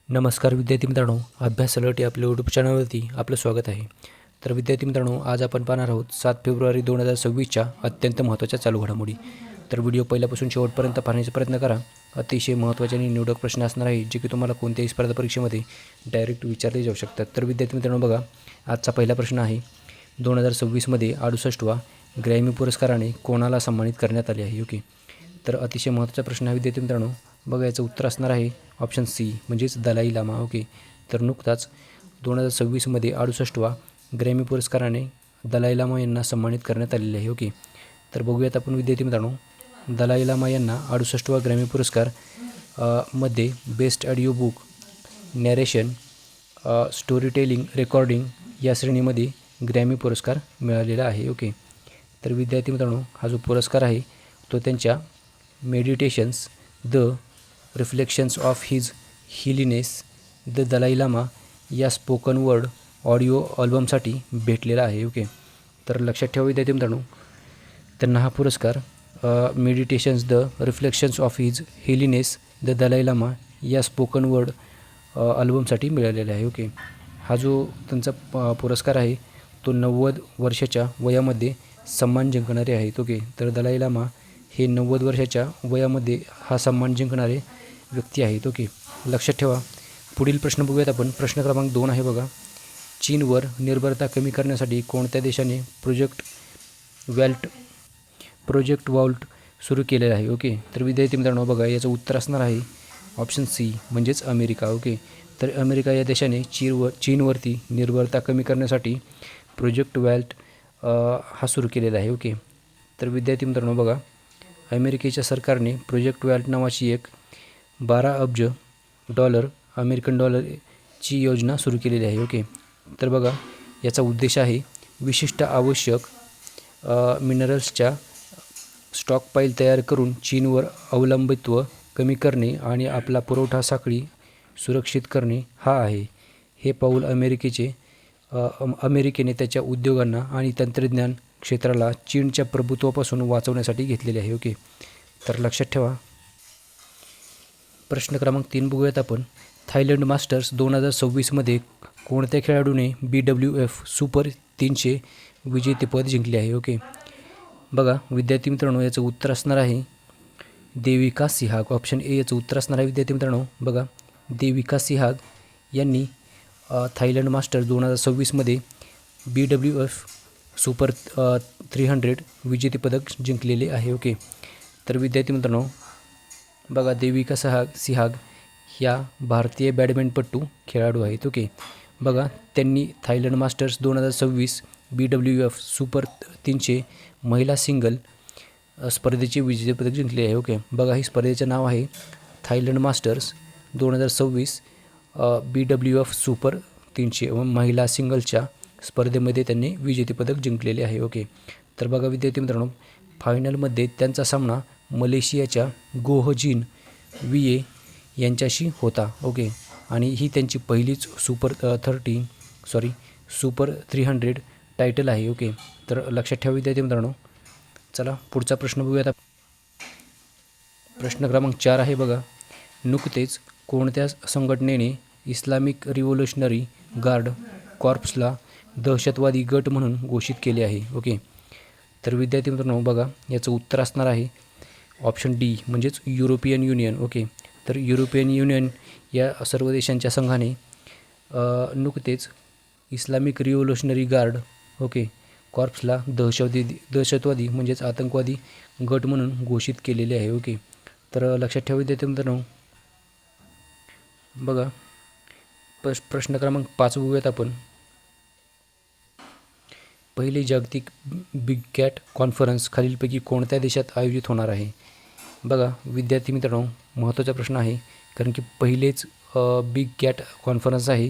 नमस्कार विद्यार्थी मित्रांनो, अभ्यास अलर्ट या आपल्या यूट्यूब चॅनलवरती आपलं स्वागत आहे. तर विद्यार्थी मित्रांनो, आज आपण पाहणार आहोत 7 फेब्रुवारी 2026च्या अत्यंत महत्त्वाच्या चालू घडामोडी. तर व्हिडिओ पहिल्यापासून शेवटपर्यंत पाहण्याचा प्रयत्न करा. अतिशय महत्त्वाचे आणि निवडक प्रश्न असणार आहे जे की तुम्हाला कोणत्याही स्पर्धा परीक्षेमध्ये डायरेक्ट विचारले जाऊ शकतात. तर विद्यार्थी मित्रांनो बघा, आजचा पहिला प्रश्न आहे 2026मध्ये 68वा ग्रॅमी पुरस्काराने कोणाला सन्मानित करण्यात आले आहे. ओके, तर अतिशय महत्त्वाचा प्रश्न आहे विद्यार्थी मित्रांनो. बघा, याचं उत्तर असणार आहे ऑप्शन सी म्हणजेच दलाई लामा. ओके, तर नुकताच 2026मध्ये 68वा ग्रॅमी पुरस्काराने दलाई लामा यांना सन्मानित करण्यात आलेले आहे. ओके, तर बघूयात आपण विद्यार्थी मित्रांनो, दलाई लामा यांना 68वा ग्रॅमी पुरस्कार मध्ये best audio book, narration, story telling, recording या श्रेणीमध्ये ग्रॅमी पुरस्कार मिळालेला आहे. ओके, तर विद्यार्थी मित्रांनो, हा जो पुरस्कार आहे तो त्यांच्या meditations the reflections of his holiness the Dalai Lama या स्पोकन वर्ड ऑडिओ अल्बमसाठी भेटलेला आहे. ओके, तर लक्षात ठेवा विद्यार्थी मित्रांनो, त्यांना हा पुरस्कार meditations the reflections of his holiness the Dalai Lama या स्पोकन वर्ड अल्बमसाठी मिळालेला आहे. ओके, हा जो त्यांचा पुरस्कार आहे तो 90 वर्षाच्या वयामध्ये सन्मान जिंकणारे आहेत. ओके, तर दलाई लामा हे 90 वर्षाच्या वयामध्ये हा सन्मान जिंकणारे व्यक्ती आहेत. ओके, लक्षात ठेवा. पुढील प्रश्न बघूयात आपण. प्रश्न क्रमांक 2 आहे बघा, चीनवर निर्भरता कमी करण्यासाठी कोणत्या देशाने प्रोजेक्ट वॉल्ट सुरू केलेला आहे. ओके, तर विद्यार्थी मित्रांनो बघा, याचं उत्तर असणार आहे ऑप्शन सी म्हणजेच अमेरिका. ओके, तर अमेरिका या देशाने चीनवरती निर्भरता कमी करण्यासाठी प्रोजेक्ट वॉल्ट हा सुरू केलेला आहे. ओके, तर विद्यार्थी मित्रांनो बघा, अमेरिकेच्या सरकारने प्रोजेक्ट वॉल्ट नावाची एक 12 अब्ज अमेरिकन डॉलरची योजना सुरू केलेली आहे. ओके, तर बघा, याचा उद्देश आहे विशिष्ट आवश्यक मिनरल्सच्या स्टॉकपाईल तयार करून चीनवर अवलंबित्व कमी करणे आणि आपला पुरवठा साखळी सुरक्षित करणे हा आहे. हे पाऊल अमेरिकेने त्याच्या उद्योगांना आणि तंत्रज्ञान क्षेत्राला चीनच्या प्रभुत्वापासून वाचवण्यासाठी घेतलेले आहे. ओके, तर लक्षात ठेवा. प्रश्न क्रमांक 3 बघूयात आपण. थायलंड मास्टर्स 2026मध्ये कोणत्या खेळाडूने BWF सुपर 300 विजेतेपद जिंकले आहे. ओके, बघा विद्यार्थी मित्रांनो, याचं उत्तर असणार आहे देविका सिहाग. ऑप्शन ए याचं उत्तर असणार आहे विद्यार्थी मित्रांनो. बघा, देविका सिहाग यांनी थायलंड मास्टर्स 2026मध्ये BWF सुपर 300 विजेतेपदक जिंकलेले आहे. ओके, तर विद्यार्थी मित्रांनो बघा, देविका सिहाग ह्या भारतीय बॅडमिंटनपटू खेळाडू आहेत. ओके, बघा, त्यांनी थायलंड मास्टर्स 2026 BWF सुपर 300 महिला सिंगल स्पर्धेचे विजेतेपदक जिंकले आहे. ओके, बघा, ही स्पर्धेचं नाव आहे थायलंड मास्टर्स 2026 BWF सुपर 300 व महिला सिंगलच्या स्पर्धेमध्ये त्यांनी विजेतेपदक जिंकलेले आहे. ओके, तर बघा विद्यार्थी मित्रांनो, फायनलमध्ये त्यांचा सामना मलेशियाच्या गोहजिन विये यांच्याशी होता. ओके, आणि ही त्यांची पहिलीच सुपर 300 टायटल आहे. ओके, तर लक्षात ठेवा विद्यार्थी मित्रांनो. चला पुढचा प्रश्न बघूयात. प्रश्न क्रमांक 4 आहे बघा, नुकतेच कोणत्या संघटनेने इस्लामिक रिव्होल्युशनरी गार्ड कॉर्प्सला दहशतवादी गट म्हणून घोषित केले आहे. ओके, तर विद्यार्थी मित्रांनो बघा, याचं उत्तर असणार आहे ऑप्शन डी म्हणजेच युरोपियन युनियन. ओके, तर युरोपियन युनियन या सर्व देशांच्या संघाने नुकतेच इस्लामिक रिव्होल्युशनरी गार्ड कॉर्प्सला दहशतवादी म्हणजेच आतंकवादी गट म्हणून घोषित केलेले आहे. ओके, तर लक्षात ठेवा विद्यार्थी मित्रांनो. बघा, प्रश्न क्रमांक 5 बघूयात आपण. पहिली जागतिक बिग कॅट कॉन्फरन्स खालीलपैकी कोणत्या देशात आयोजित होणार आहे. बघा विद्यार्थी मित्रांनो, महत्त्वाचा प्रश्न आहे कारण की पहिलेच बिग कॅट कॉन्फरन्स आहे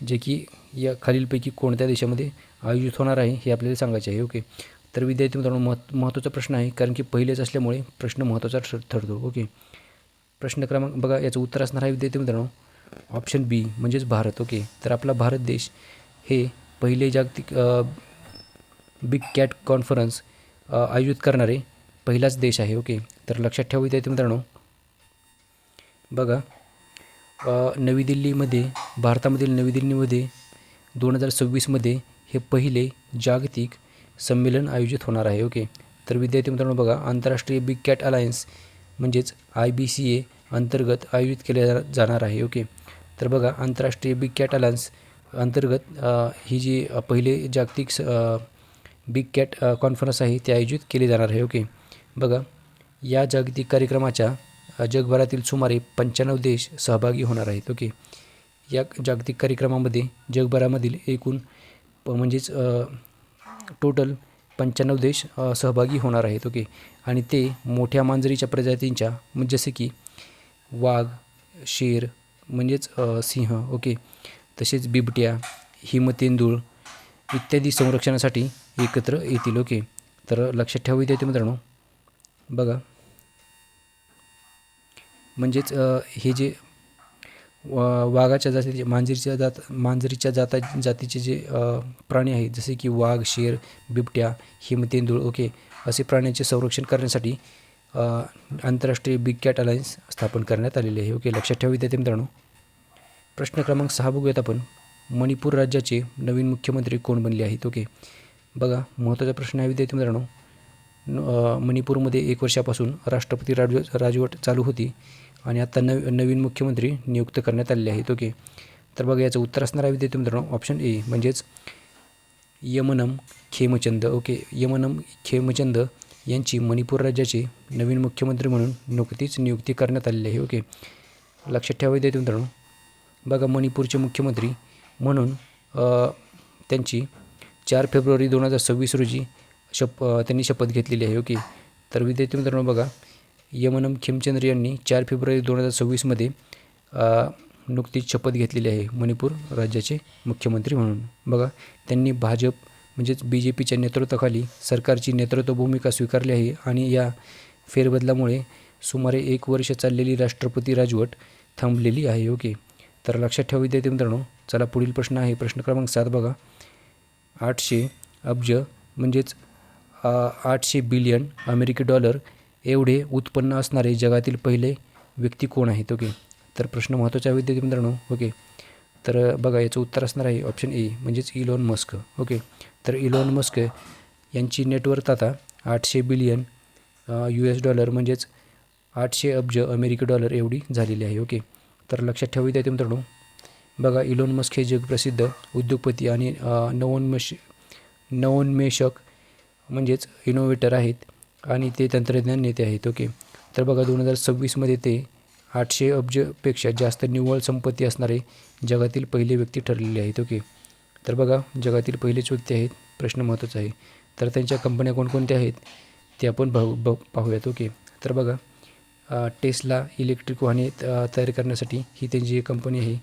जे की या खालीलपैकी कोणत्या देशामध्ये आयोजित होणार आहे हे आपल्याला सांगायचे आहे. ओके, तर विद्यार्थी मित्रांनो महत्त्वाचा प्रश्न आहे कारण की पहिलेच असल्यामुळे प्रश्न महत्त्वाचा ठरतो. ओके, प्रश्न क्रमांक बघा, याचं उत्तर असणार आहे विद्यार्थी मित्रांनो ऑप्शन बी म्हणजेच भारत. ओके, तर आपला भारत देश हे पहिले जागतिक बिग कॅट कॉन्फरन्स आयोजित करणारे पहिलाच देश आहे. ओके, तर लक्षात ठेवा विद्यार्थी मित्रांनो. बघा, नवी दिल्लीमध्ये भारतामधील नवी दिल्लीमध्ये 2026मध्ये हे पहिले जागतिक संमेलन आयोजित होणार आहे. ओके. तर विद्यार्थी मित्रांनो बघा, आंतरराष्ट्रीय बिग कॅट अलायन्स म्हणजेच IBCA अंतर्गत आयोजित केले जाणार आहे. ओके. तर बघा, आंतरराष्ट्रीय बिग कॅट अलायन्स अंतर्गत ही जी पहिले जागतिक बिग कॅट कॉन्फरन्स आहे ते आयोजित केले जाणार आहे. ओके. बघा, या जागतिक कार्यक्रमाच्या जगभरातील सुमारे 95 देश सहभागी होणार आहेत. ओके. या जागतिक कार्यक्रमामध्ये जगभरामधील एकूण म्हणजेच टोटल 95 देश सहभागी होणार आहेत. ओके. आणि ते मोठ्या मांजरीच्या प्रजातींच्या जसे की वाघ, शेर म्हणजेच सिंह, ओके, तसेच बिबट्या, हिमतेंदूळ इत्यादी संरक्षणासाठी एकत्र येतील. ओके. तर लक्षात ठेवा विद्यार्थी मित्रांनो, बघा, म्हणजेच हे जे वाघाच्या जातीचे मांजरीच्या जातीचे जे प्राणी आहेत जसे की वाघ, शेर, बिबट्या, हिमतेंदूळ, ओके, असे प्राण्यांचे संरक्षण करण्यासाठी आंतरराष्ट्रीय बिग कॅट अलायन्स स्थापन करण्यात आलेले आहे. ओके. लक्षात ठेवा विद्यार्थी मित्रांनो. प्रश्न क्रमांक 6 बघूयात आपण. मणिपूर राज्याचे नवीन मुख्यमंत्री कोण बनले आहेत? ओके. बघा, महत्त्वाचा प्रश्न आहे विद्यार्थी मित्रांनो. मणिपूरमध्ये 1 वर्षापासून राष्ट्रपती राजवट चालू होती आणि आता नवीन मुख्यमंत्री नियुक्त करण्यात आलेले आहेत. ओके. तर बघा, याचं उत्तर असणार आहे विद्यार्थी मित्रांनो ऑप्शन ए म्हणजेच यमनम खेमचंद. ओके. यमनम खेमचंद यांची मणिपूर राज्याचे नवीन मुख्यमंत्री म्हणून नुकतीच नियुक्ती करण्यात आलेली आहे. ओके. लक्षात ठेवा विद्यार्थी मित्रांनो, बघा, मणिपूरचे मुख्यमंत्री म्हणून त्यांची 4 फेब्रुवारी 2026 रोजी त्यांनी शपथ घेतलेली आहे. ओके. तर विद्यार्थी मित्रांनो बघा, यमनम खेमचंद्र यांनी 4 फेब्रुवारी 2026मध्ये नुकतीच शपथ घेतलेली आहे मणिपूर राज्याचे मुख्यमंत्री म्हणून. बघा, त्यांनी भाजप म्हणजेच BJPच्या नेतृत्वाखाली सरकारची नेतृत्व भूमिका स्वीकारली आहे आणि या फेरबदलामुळे सुमारे 1 वर्ष चाललेली राष्ट्रपती राजवट थांबलेली आहे. ओके. तर लक्षात ठेवा विद्यार्थी मित्रांनो. चला, पुढील प्रश्न आहे प्रश्न क्रमांक 7 बघा. 800 अब्ज म्हणजेच 800 बिलियन अमेरिकी डॉलर एवढे उत्पन्न असणारे जगातील पहिले व्यक्ती कोण आहेत? ओके. तर प्रश्न महत्त्वाचा आहे विद्यार्थी मित्रांनो. ओके. तर बघा, याचं उत्तर असणार आहे ऑप्शन ए म्हणजेच इलॉन मस्क. ओके. तर इलॉन मस्क यांची नेटवर्थ आता 800 बिलियन US डॉलर म्हणजेच 800 अब्ज अमेरिकी डॉलर एवढी झालेली आहे. ओके. तर लक्षात ठेवा विद्यार्थी मित्रांनो, बघा, इलॉन मस्क हे जगप्रसिद्ध उद्योगपती आणि नवोन्मेषक म्हणजेच इनोव्हेटर आहेत आणि ते तंत्रज्ञान नेते आहेत. ओके. तर बघा, 2026मध्ये ते 800 अब्जपेक्षा जास्त निव्वळ संपत्ती असणारे जगातील पहिले व्यक्ती ठरलेले आहेत. ओके. तर बघा, जगातील पहिलेच व्यक्ती आहेत. प्रश्न महत्त्वाचा आहे. तर त्यांच्या कंपन्या कोणकोणत्या आहेत ते आपण पाहूयात. ओके. तर बघा, टेस्ला इलेक्ट्रिक वाहने तयार करण्यासाठी ही त्यांची एक कंपनी आहे.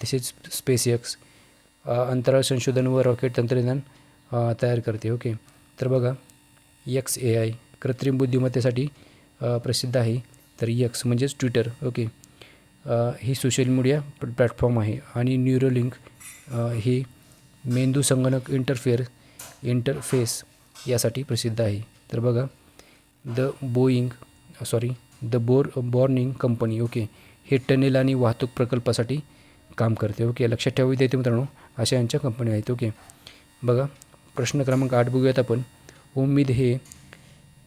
तसेच SpaceX अंतराळ संशोधन व रॉकेट तंत्रज्ञान तयार करते. ओके. तर बघा, XAI कृत्रिम बुद्धिमत्तेसाठी प्रसिद्ध आहे. तर X म्हणजेच ट्विटर. ओके. ही सोशल मीडिया प्लॅटफॉर्म आहे आणि न्यूरोलिंक हे मेंदू संगणक इंटरफेस यासाठी प्रसिद्ध आहे. तर बघा, द बॉर्निंग कंपनी, ओके, हे टनेल आणि वाहतूक प्रकल्पासाठी काम करते. ओके. लक्षात ठेवा विद्यार्थी मित्रांनो, अशा यांच्या कंपन्या आहेत. ओके. बघा, प्रश्न क्रमांक 8 बघूयात आपण. उम्मीद हे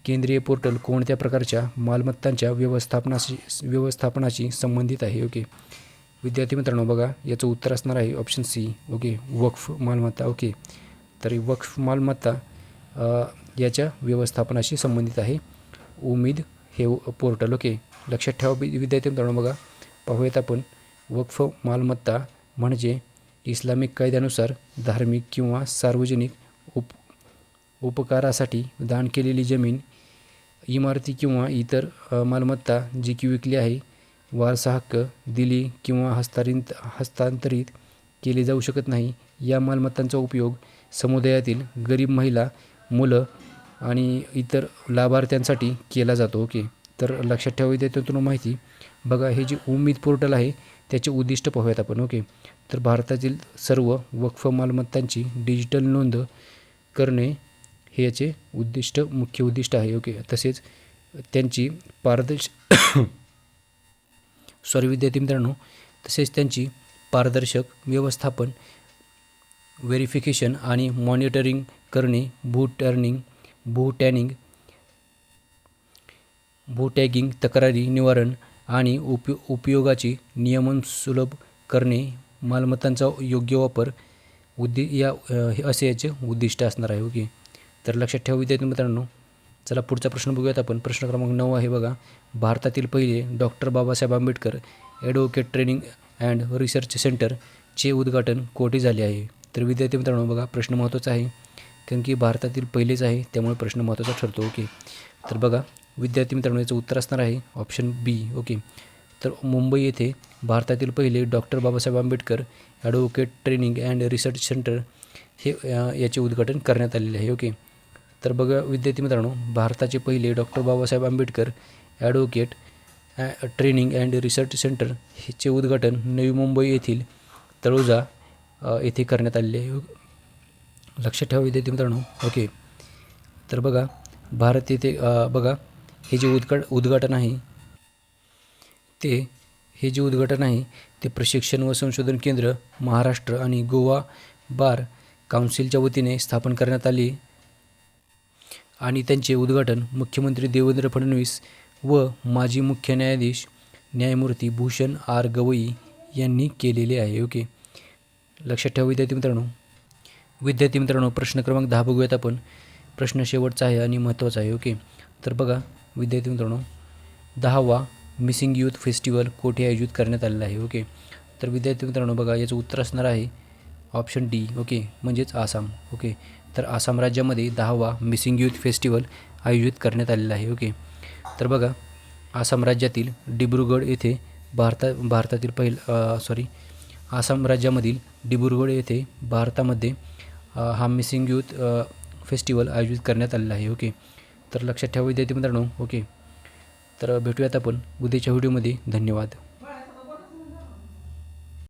केंद्रीय पोर्टल कोणत्या प्रकारच्या मालमत्तांच्या व्यवस्थापनाशी संबंधित आहे? ओके. विद्यार्थी मित्रांनो बघा, याचं उत्तर असणार आहे ऑप्शन सी. ओके. वक्फ मालमत्ता. ओके. तर वक्फ मालमत्ता याच्या व्यवस्थापनाशी संबंधित आहे उम्मीद हे पोर्टल. ओके. लक्षात ठेवा विद्यार्थी मित्रांनो बघा, पाहूयात आपण. वक्फ मालमत्ता म्हणजे इस्लामिक कायद्यानुसार धार्मिक किंवा सार्वजनिक उपकारासाठी दान केलेली जमीन, इमारती किंवा इतर मालमत्ता जी की विकली आहे, वारसा हक्क दिली किंवा हस्तांतरित केली जाऊ शकत नाही, या मालमत्तांचा उपयोग समुदायातील गरीब महिला, मुलं आणि इतर लाभार्थ्यांसाठी केला जातो. ओके. तर लक्षात ठेवा विद्यार्थ्यांनो माहिती. बघा, हे जे उम्मीद पोर्टल आहे त्याचे उद्दिष्ट पाहूयात आपण. ओके. तर भारतातील सर्व वक्फ मालमत्तांची डिजिटल नोंद करणे हे याचे मुख्य उद्दिष्ट आहे. ओके. तसेच त्यांची विद्यार्थी मित्रांनो, तसेच त्यांची पारदर्शक व्यवस्थापन, व्हेरिफिकेशन आणि मॉनिटरिंग करणे, भूटॅगिंग, तक्रारी निवारण आणि उपयोगाचे नियमन सुलभ करणे, मालमत्तांचा योग्य वापर असे याचे उद्दिष्ट असणार आहे. ओके, तर लक्षात ठेवा विद्यार्थी मित्रांनो. चला पुढचा प्रश्न बघूयात आपण. प्रश्न क्रमांक 9 आहे बघा. भारतातील पहिले doctor Babasaheb Ambedkar advocate training and research सेंटरचे उद्घाटन कोठे झाले आहे? तर विद्यार्थी मित्रांनो बघा, प्रश्न महत्त्वाचा आहे कारण की भारतातील पहिलेच आहे, त्यामुळे प्रश्न महत्त्वाचा ठरतो. ओके, तर बघा विद्यार्थी मित्रांनो, याचं उत्तर असणार आहे ऑप्शन बी. ओके, तर मुंबई येथे भारतातील पहिले doctor Babasaheb Ambedkar advocate training and research centre हे याचे उद्घाटन करण्यात आलेले आहे. ओके, तर बघा विद्यार्थी मित्रांनो, भारताचे पहिले doctor Babasaheb Ambedkar advocate training and research centre हेचे उद्घाटन नवी मुंबई येथील तळोजा येथे करण्यात आलेले आहे. लक्षात ठेवा विद्यार्थी मित्रांनो. ओके, तर बघा भारत येथे बघा हे जे उद्घाटन आहे ते प्रशिक्षण व संशोधन केंद्र महाराष्ट्र आणि गोवा बार काउन्सिलच्या वतीने स्थापन करण्यात आले आणि त्यांचे उद्घाटन मुख्यमंत्री देवेंद्र फडणवीस व माजी मुख्य न्यायाधीश न्यायमूर्ती भूषण आर गवई यांनी केलेले आहे. ओके, लक्षात ठेवा विद्यार्थी मित्रांनो. प्रश्न क्रमांक 10 बघूयात आपण. प्रश्न शेवटचा आहे आणि महत्त्वाचा आहे. ओके, तर बघा विद्यार्थी मित्रांनो, 10वा मिसिंग यूथ फेस्टिवल कोठे आयोजित करण्यात आलेला आहे? ओके, तर विद्यार्थी मित्रांनो बघा, याचं उत्तर असणार आहे ऑप्शन डी. ओके, म्हणजेच आसाम. ओके, तर आसाम राज्यामध्ये 10वा मिसिंग यूथ फेस्टिवल आयोजित करण्यात आलेला आहे. ओके, तर बघा आसाम राज्यातील डिब्रुगड येथे आसाम राज्यामधील डिब्रुगड येथे भारतामध्ये हा मिसिंग यूथ फेस्टिवल आयोजित करण्यात आलेला आहे. ओके, तर लक्षात ठेवा विद्यार्थी मित्रांनो. ओके, तर भेटूयात आपण उद्याच्या व्हिडिओमध्ये. धन्यवाद.